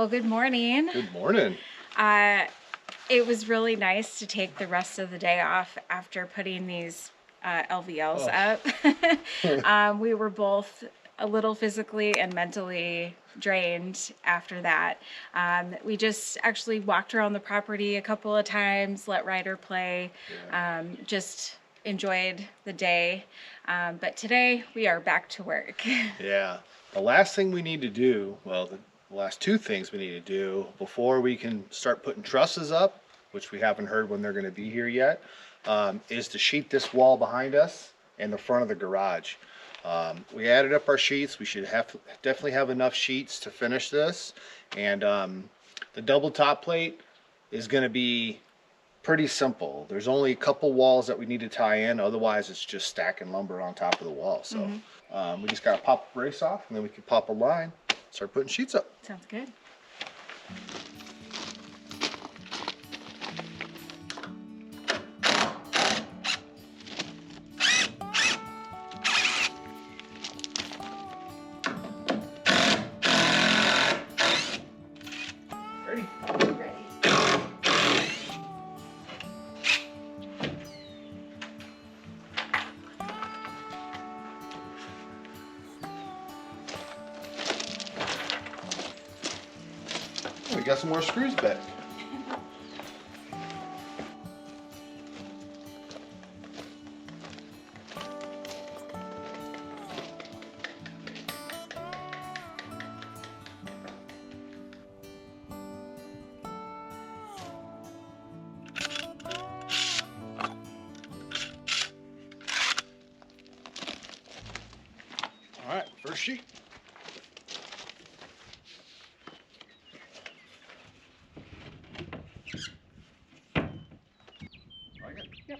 Well, good morning. Good morning. It was really nice to take the rest of the day off after putting these LVLs up. We were both a little physically and mentally drained after that. We just actually walked around the property a couple of times, let Ryder play, just enjoyed the day. But today we are back to work. Yeah. The last thing we need to do, well, the last two things we need to do before we can start putting trusses up, which we haven't heard when they're going to be here yet, is to sheet this wall behind us and the front of the garage. We added up our sheets. We should definitely have enough sheets to finish this. And the double top plate is going to be pretty simple. There's only a couple walls that we need to tie in. Otherwise, it's just stacking lumber on top of the wall. So we just got to pop a brace off, and then we can pop a line, start putting sheets up. Sounds good. Ready? Ready. We got some more screws back. All right, first sheet. Like it? Yep.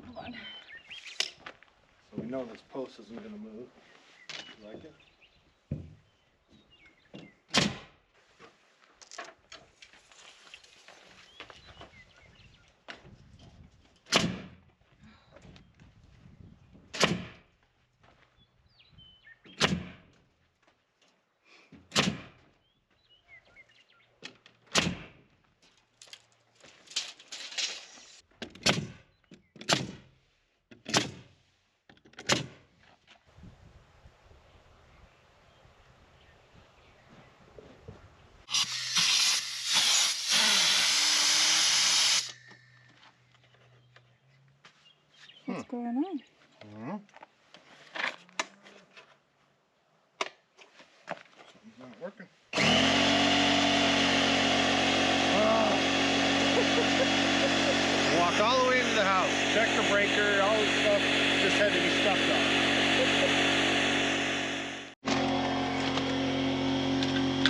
Hold on. So we know this post isn't going to move. You like it? What's going on? Something's not working. Walked all the way into the house, checked the breaker, all this stuff just had to be stuffed on.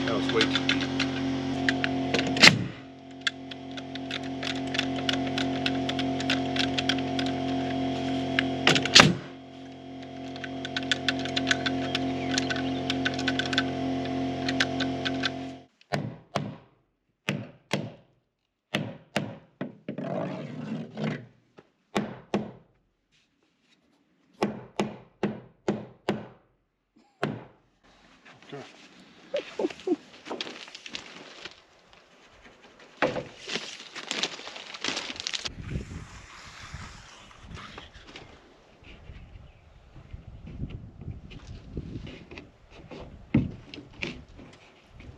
That was way too deep.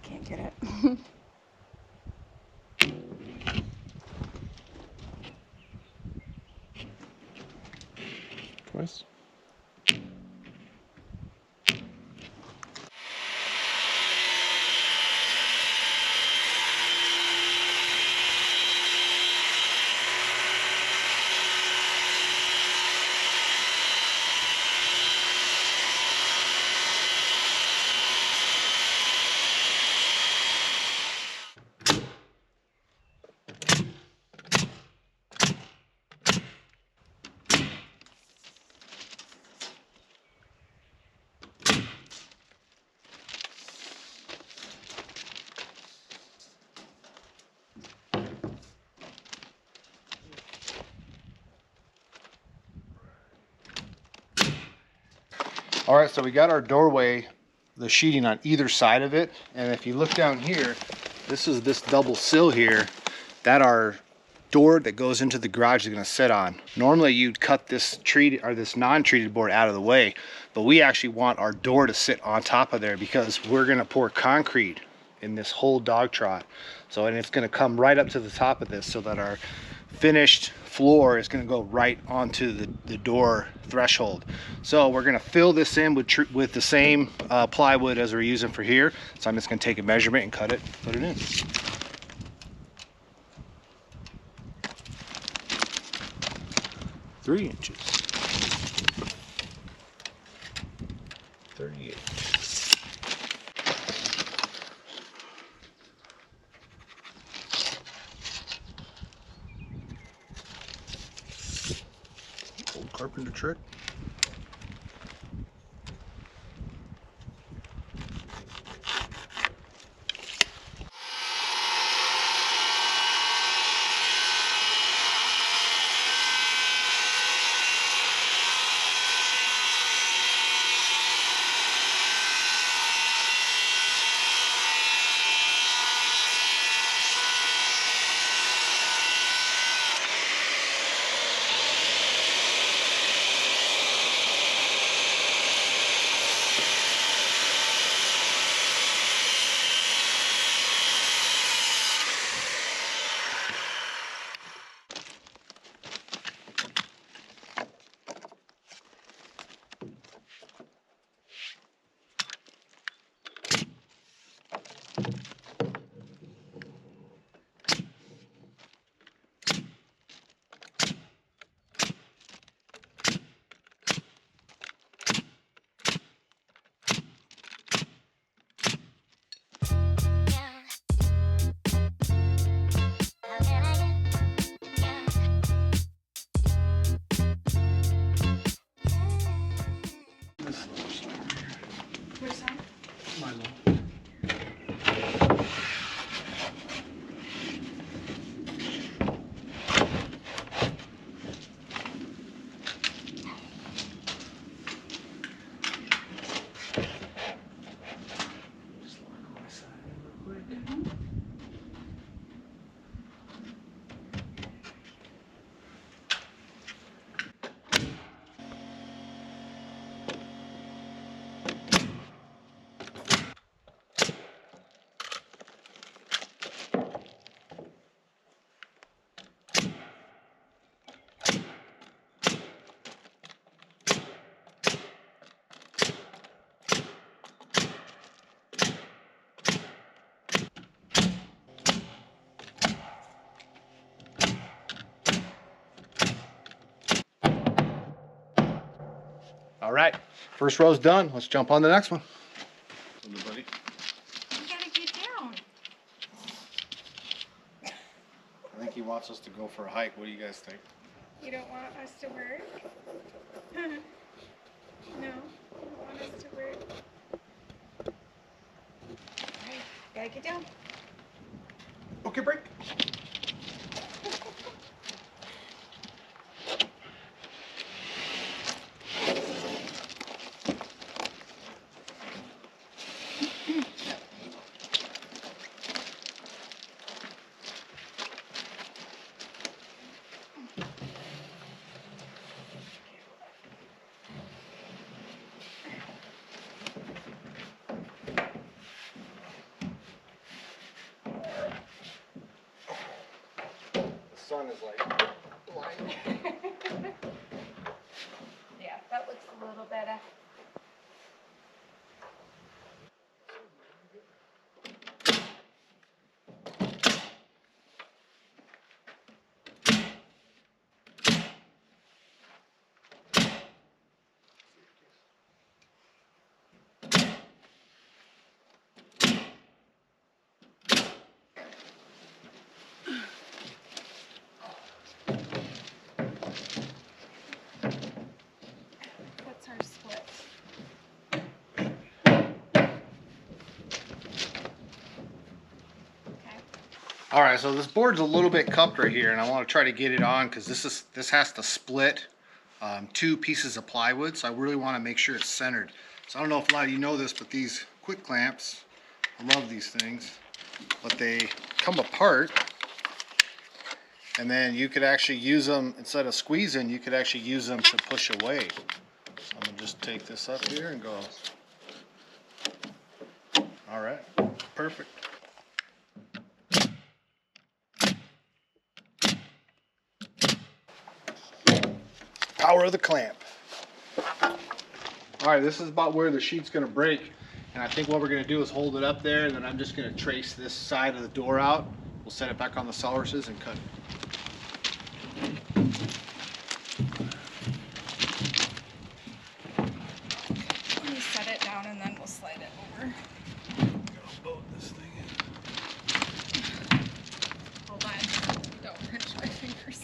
Can't get it. Twice. All right, so we got our doorway, the sheeting on either side of it. And if you look down here, this is this double sill here that our door that goes into the garage is going to sit on. Normally you'd cut this treated or this non-treated board out of the way, but we actually want our door to sit on top of there because we're going to pour concrete in this whole dog trot. So, and it's going to come right up to the top of this so that our finished floor is going to go right onto the door threshold. So we're going to fill this in with the same plywood as we're using for here. So I'm just going to take a measurement and cut it, put it in. Three inches. 38. Old carpenter trick. All right, first row's done. Let's jump on the next one. Buddy. You gotta get down. I think he wants us to go for a hike. What do you guys think? You don't want us to work? No, you don't want us to work. Alright, gotta get down. Okay, break. Sun is like blinding. Yeah, that looks a little better. What's our split? Okay. All right, so this board's a little bit cupped right here, and I want to try to get it on because this has to split 2 pieces of plywood, so I really want to make sure it's centered. So I don't know if a lot of you know this, but these quick clamps, I love these things, but they come apart, and then you could actually use them, instead of squeezing, you could actually use them to push away. So I'm going to just take this up here and go. All right, perfect. Power of the clamp. All right, this is about where the sheet's going to break, and I think what we're going to do is hold it up there, and then I'm just going to trace this side of the door out. We'll set it back on the sawhorses and cut it. Let me set it down and then we'll slide it over. Boat this thing in. Hold on. Don't pinch my fingers.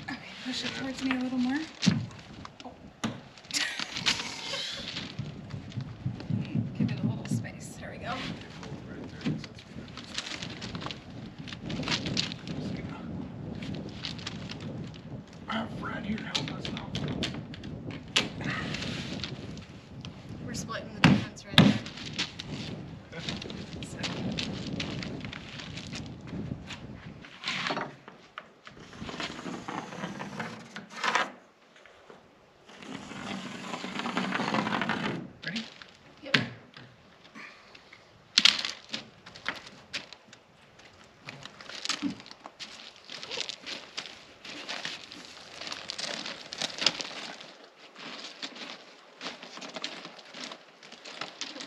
Okay, push it towards me a little more. Oh. Give it a little space. There we go. Right here, help us out. We're splitting the difference right there. So. Ready? Yep.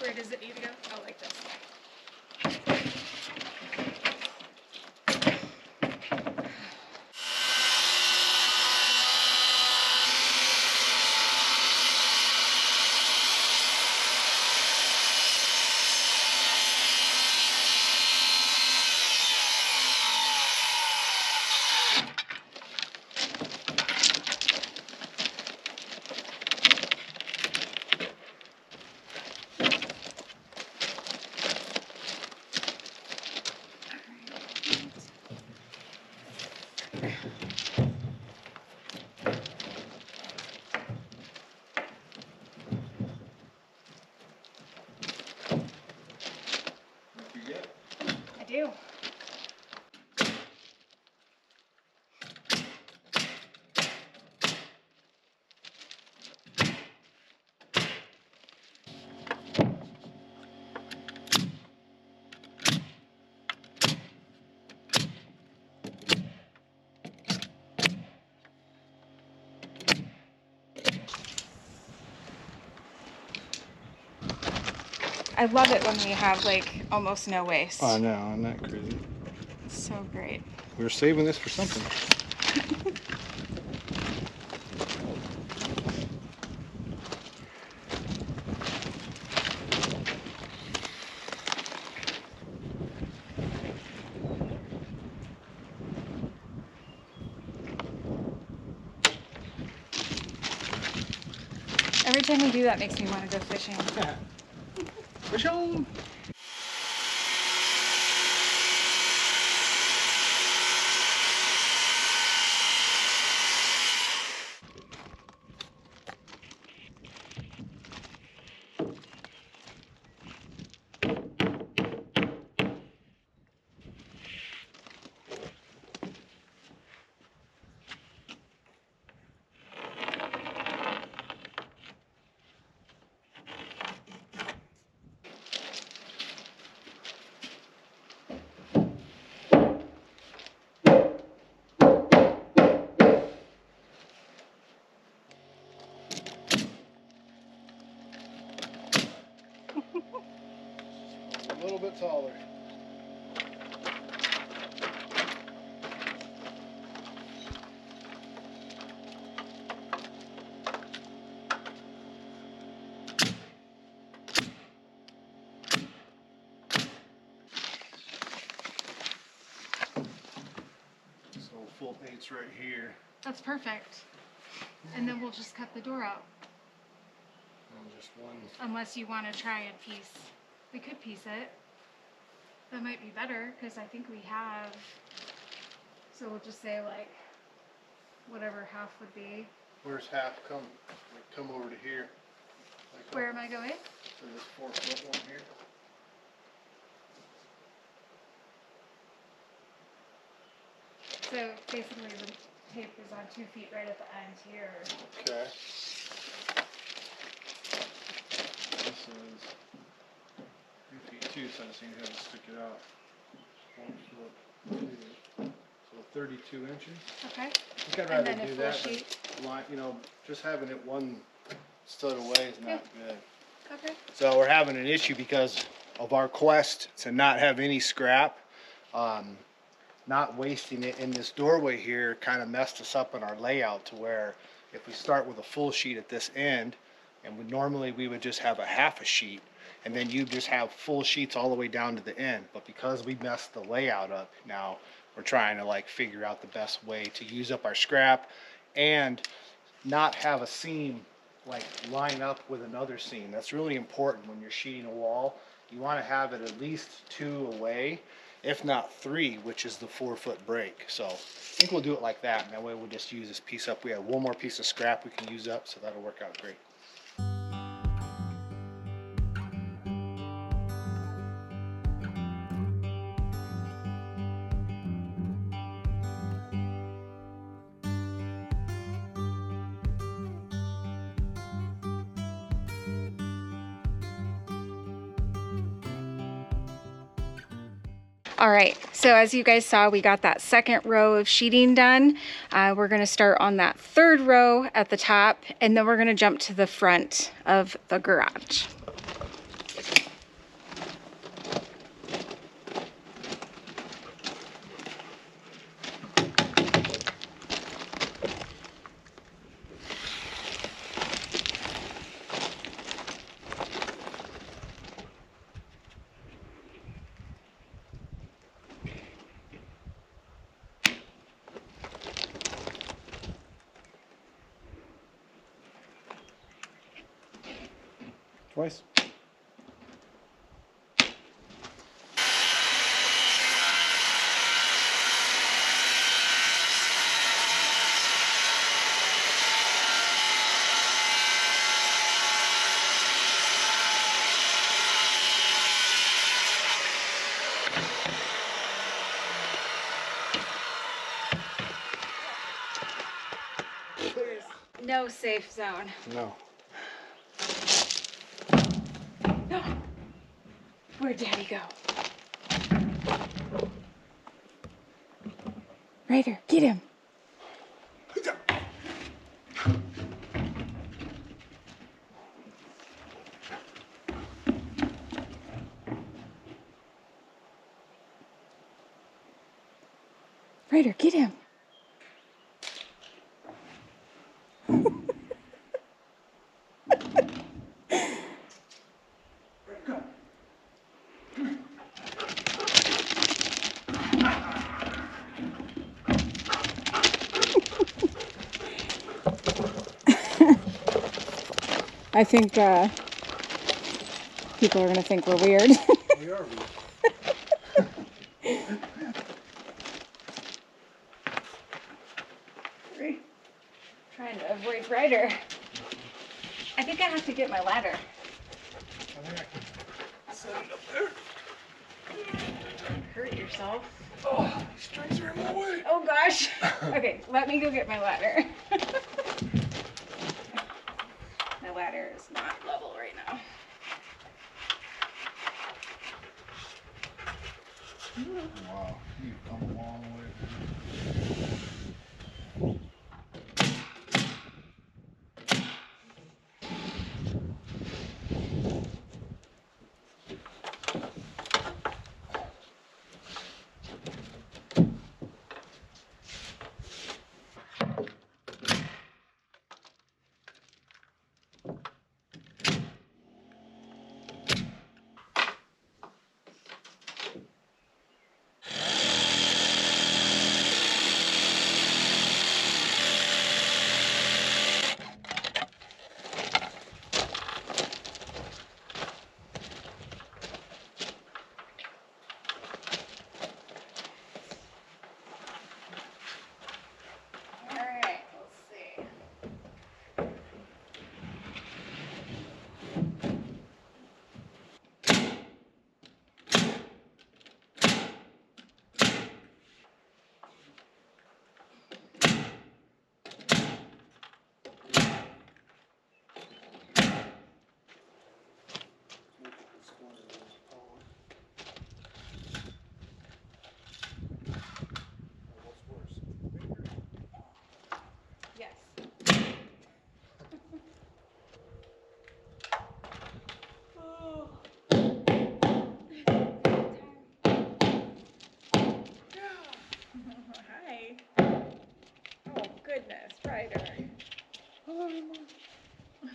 Where does it need to go? Oh, like this. I do. I love it when we have like almost no waste. I know, I'm not crazy. It's so great. We were saving this for something. Every time we do that makes me want to go fishing. Yeah. Fish on! A little bit taller. So full 8's right here. That's perfect. And then we'll just cut the door out. And just one. Unless you want to try and piece. We could piece it. That might be better because I think we have So we'll just say like whatever half would be. Where's half come? Like come over to here. Like Where am I going? to this 4-foot one here. So basically the tape is on 2 feet right at the end here. Okay. This is 3 feet 2, so I just need to stick it out. 1 foot 2. So 32 inches. Okay. I think I'd And rather then a do full that. sheet. Than line, you know, just having it one stud away is not good. Okay. So we're having an issue because of our quest to not have any scrap. Not wasting it in this doorway here kind of messed us up in our layout to where if we start with a full sheet at this end, and normally we would just have a half a sheet, and then you just have full sheets all the way down to the end. But because we messed the layout up, now we're trying to like figure out the best way to use up our scrap and not have a seam like line up with another seam. That's really important when you're sheeting a wall. You want to have it at least 2 away, if not 3, which is the 4-foot break. So I think we'll do it like that, and that way we'll just use this piece up. We have one more piece of scrap we can use up, so that'll work out great. All right, so as you guys saw, we got that second row of sheeting done. We're gonna start on that 3rd row at the top, and then we're gonna jump to the front of the garage. Twice. There's no safe zone. No. No. Where'd Daddy go? Ryder, get him. Ryder, get him. I think people are going to think we're weird. We are weird. Trying to avoid Ryder. I think I have to get my ladder. I think I can set it up there. Hurt yourself. Oh, these strings are in my way. Oh gosh. Okay, let me go get my ladder. My ladder is not level right now. Wow, you've come a long way.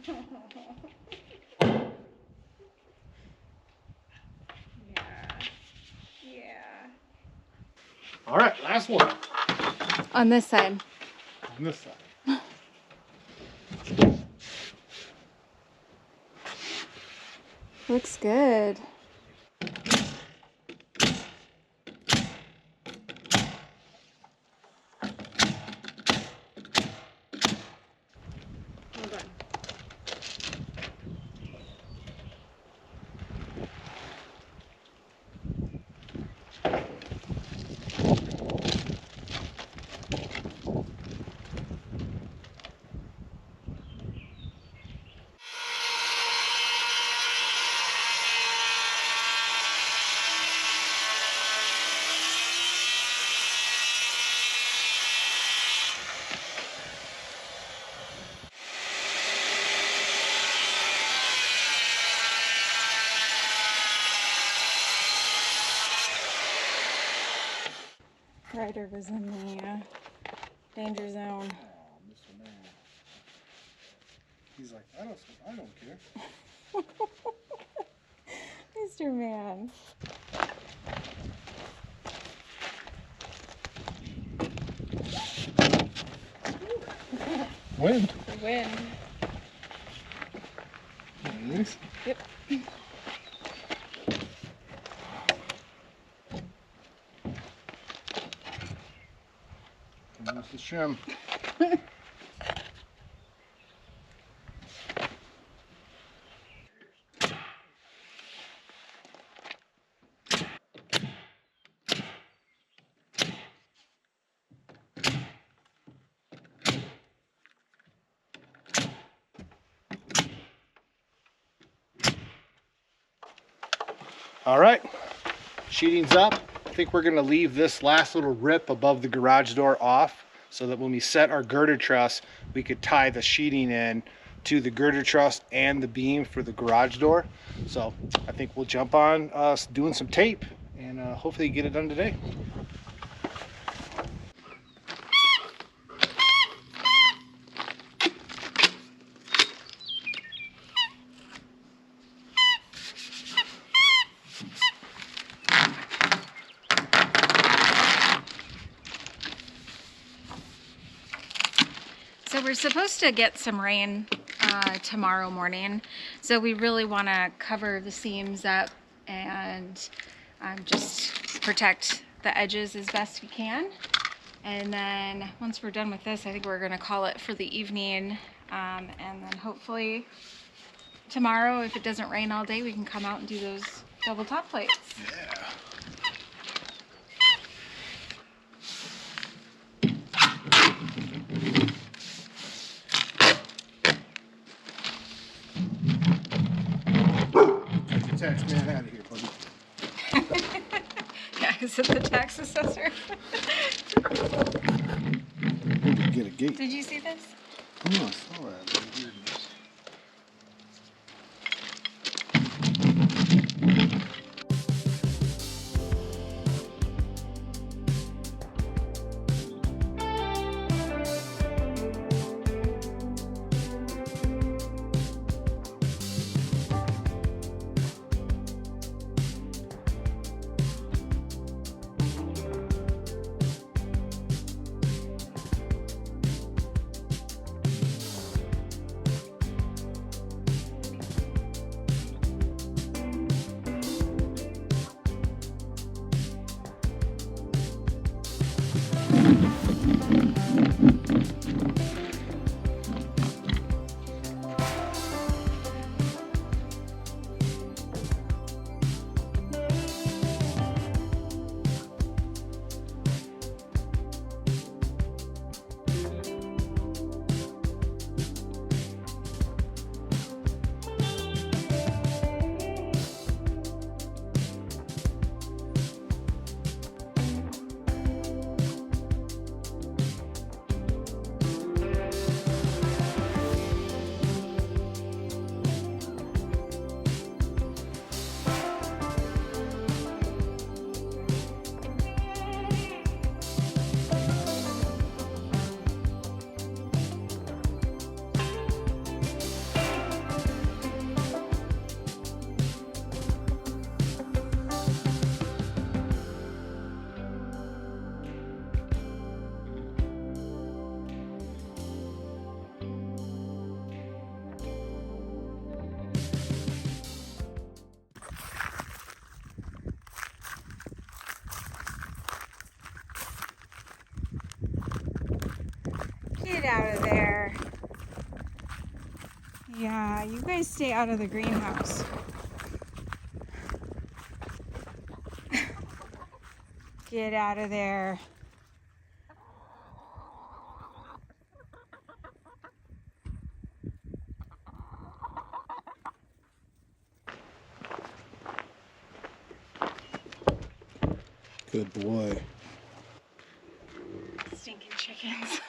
Yeah. All right, last one. On this side. On this side. Looks good. Hold on. Ryder was in the danger zone. Oh, Mr. Man. He's like, I don't care. Mr. Man. Wind. The wind. Nice. Yep. There's the shim. All right, sheeting's up. I think we're gonna leave this last little rip above the garage door off so that when we set our girder truss, we could tie the sheeting in to the girder truss and the beam for the garage door. So I think we'll jump on doing some tape and hopefully get it done today. So we're supposed to get some rain tomorrow morning. So we really want to cover the seams up and just protect the edges as best we can. And then once we're done with this, I think we're going to call it for the evening. And then hopefully tomorrow, if it doesn't rain all day, we can come out and do those double top plates. Yeah. Get the tax man out of here, buddy. Yeah, is it the tax assessor? Get a gate. Did you see this? Oh, I saw that. Right here. you guys stay out of the greenhouse. Get out of there. Good boy. Stinking chickens.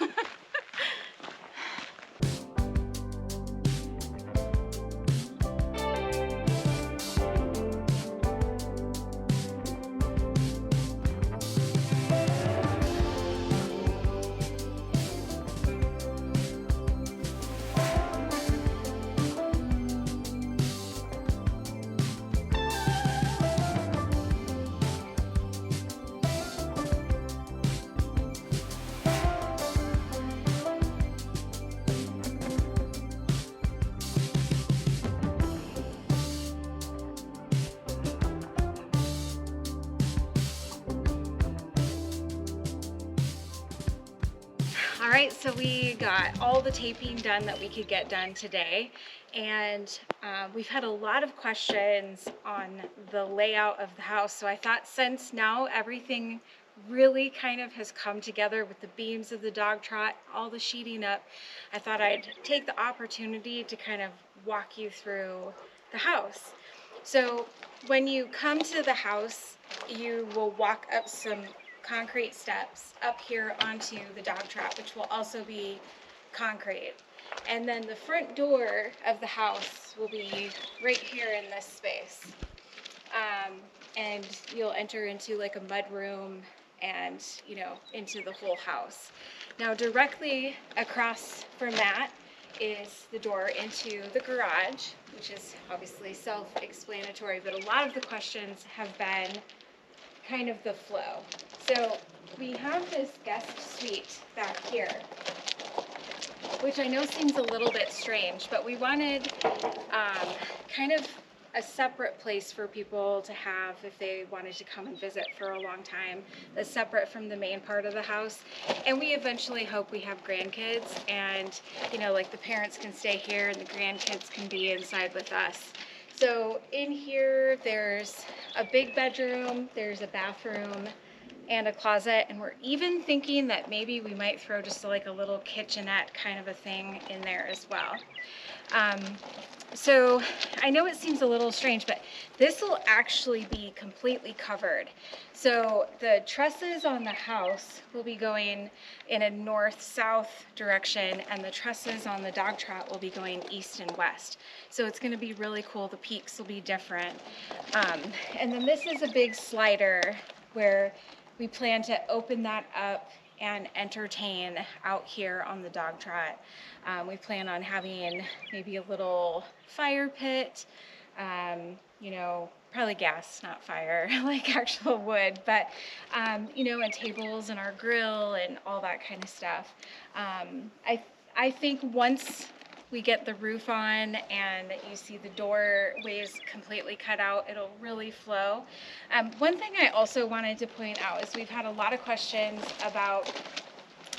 All right, so we got all the taping done that we could get done today, and we've had a lot of questions on the layout of the house. So I thought, since now everything really kind of has come together with the beams of the dog trot, all the sheeting up, I thought I'd take the opportunity to kind of walk you through the house. So when you come to the house, you will walk up some concrete steps up here onto the dog trap, which will also be concrete. And then the front door of the house will be right here in this space. And you'll enter into like a mud room and, you know, into the whole house. Now, directly across from that is the door into the garage, which is obviously self-explanatory, but a lot of the questions have been kind of the flow. So we have this guest suite back here, which I know seems a little bit strange, but we wanted kind of a separate place for people to have if they wanted to come and visit for a long time, that's separate from the main part of the house. And we eventually hope we have grandkids, and, you know, like the parents can stay here and the grandkids can be inside with us. So in here, there's a big bedroom, there's a bathroom, and a closet, and we're even thinking that maybe we might throw just like a little kitchenette kind of a thing in there as well. So I know it seems a little strange, but this will actually be completely covered. So the trusses on the house will be going in a north-south direction, and the trusses on the dog trot will be going east and west. So it's going to be really cool. The peaks will be different. And then this is a big slider where we plan to open that up and entertain out here on the dog trot. We plan on having maybe a little fire pit, you know, probably gas, not fire, like actual wood, but, you know, and tables and our grill and all that kind of stuff. I think once we get the roof on and you see the doorways completely cut out, it'll really flow. One thing I also wanted to point out is we've had a lot of questions about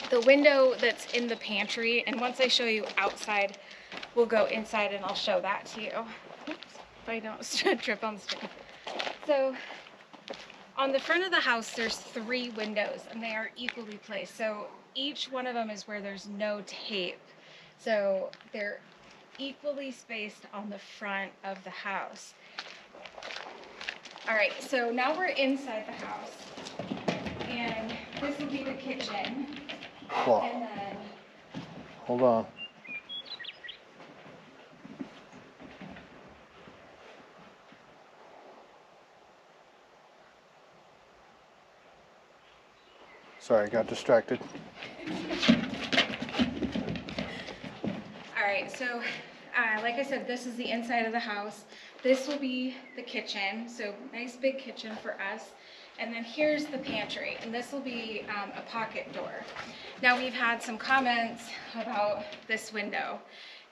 the window that's in the pantry, and once I show you outside, we'll go inside and I'll show that to you. Oops, if I don't trip on the stick. So on the front of the house, there's 3 windows, and they are equally placed. So each one of them is where there's no tape. So they're equally spaced on the front of the house. All right, so now we're inside the house, and this will be the kitchen. Whoa. And then, Hold on. Sorry, got distracted. all right, so like I said, this is the inside of the house. This will be the kitchen, so nice big kitchen for us. And then here's the pantry, and this will be a pocket door. Now, we've had some comments about this window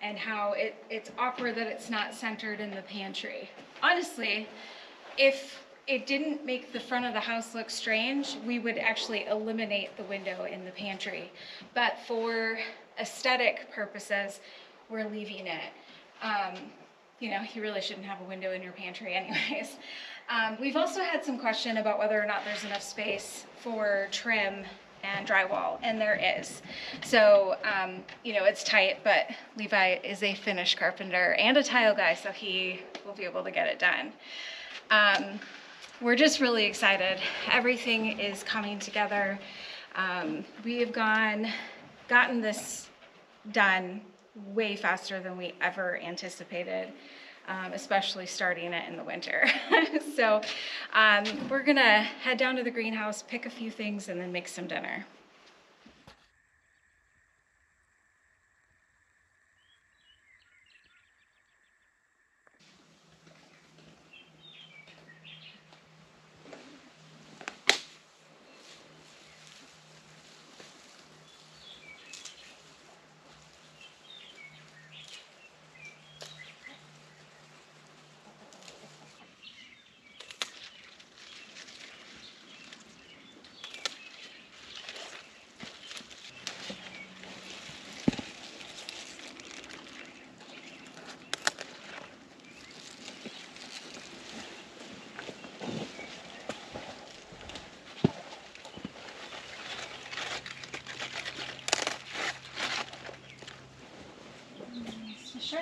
and how it's awkward that it's not centered in the pantry. Honestly, if it didn't make the front of the house look strange, we would actually eliminate the window in the pantry. But for aesthetic purposes, we're leaving it. You know, you really shouldn't have a window in your pantry anyways. We've also had some question about whether or not there's enough space for trim and drywall, and there is. So, you know, it's tight, but Levi is a finished carpenter and a tile guy, so he will be able to get it done. We're just really excited. Everything is coming together. We have gotten this done way faster than we ever anticipated, especially starting it in the winter. So we're gonna head down to the greenhouse, pick a few things, and then make some dinner. Sure.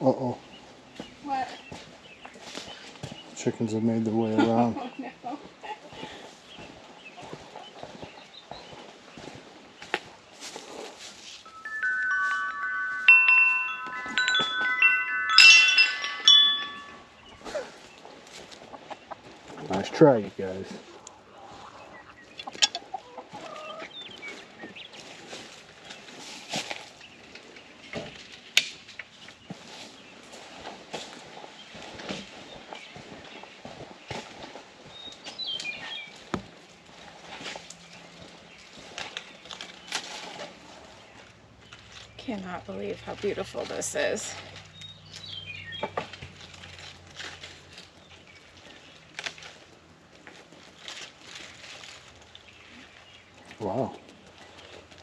Uh-oh. What? Chickens have made their way around. Oh no. Nice try, you guys. Cannot believe how beautiful this is. Wow.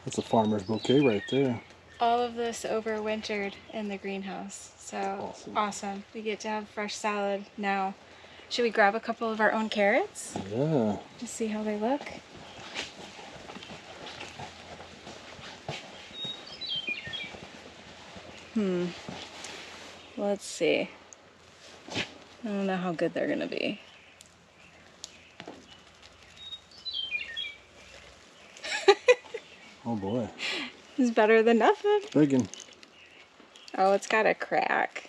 That's a farmer's bouquet right there. All of this overwintered in the greenhouse. So awesome. We get to have fresh salad now. Should we grab a couple of our own carrots Yeah. to see how they look? Let's see. I don't know how good they're gonna be. Oh boy. It's better than nothing. Biggin. Oh, it's got a crack.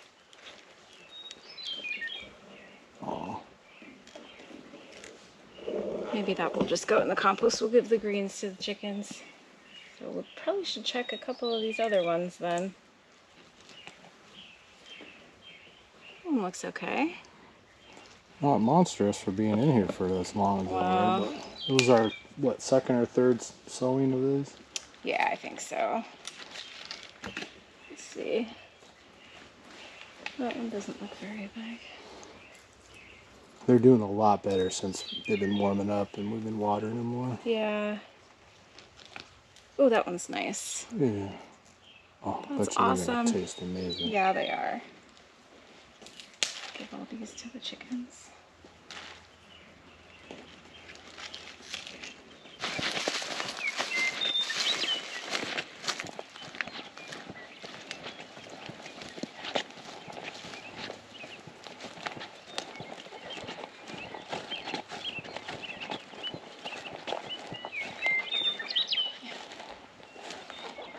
Oh. Maybe that will just go in the compost. We'll give the greens to the chickens. So we probably should check a couple of these other ones then. One looks okay. Not monstrous for being in here for this long. Wow. But it was our, what, second or third sowing of this? Yeah, I think so. Let's see. That one doesn't look very big. They're doing a lot better since they've been warming up and we've been watering them more. Yeah. Oh, that one's nice. Yeah. Oh, That's they're awesome. gonna taste amazing. Yeah, they are. Give all these to the chickens.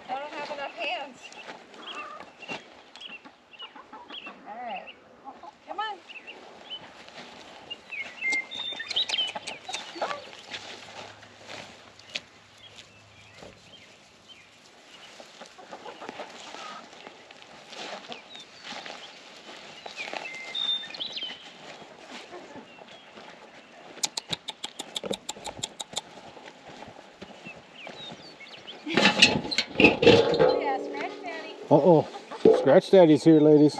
I don't have enough hands. All right. Come on. Oh yeah, scratch daddy. Uh-oh. Scratch Daddy's here, ladies.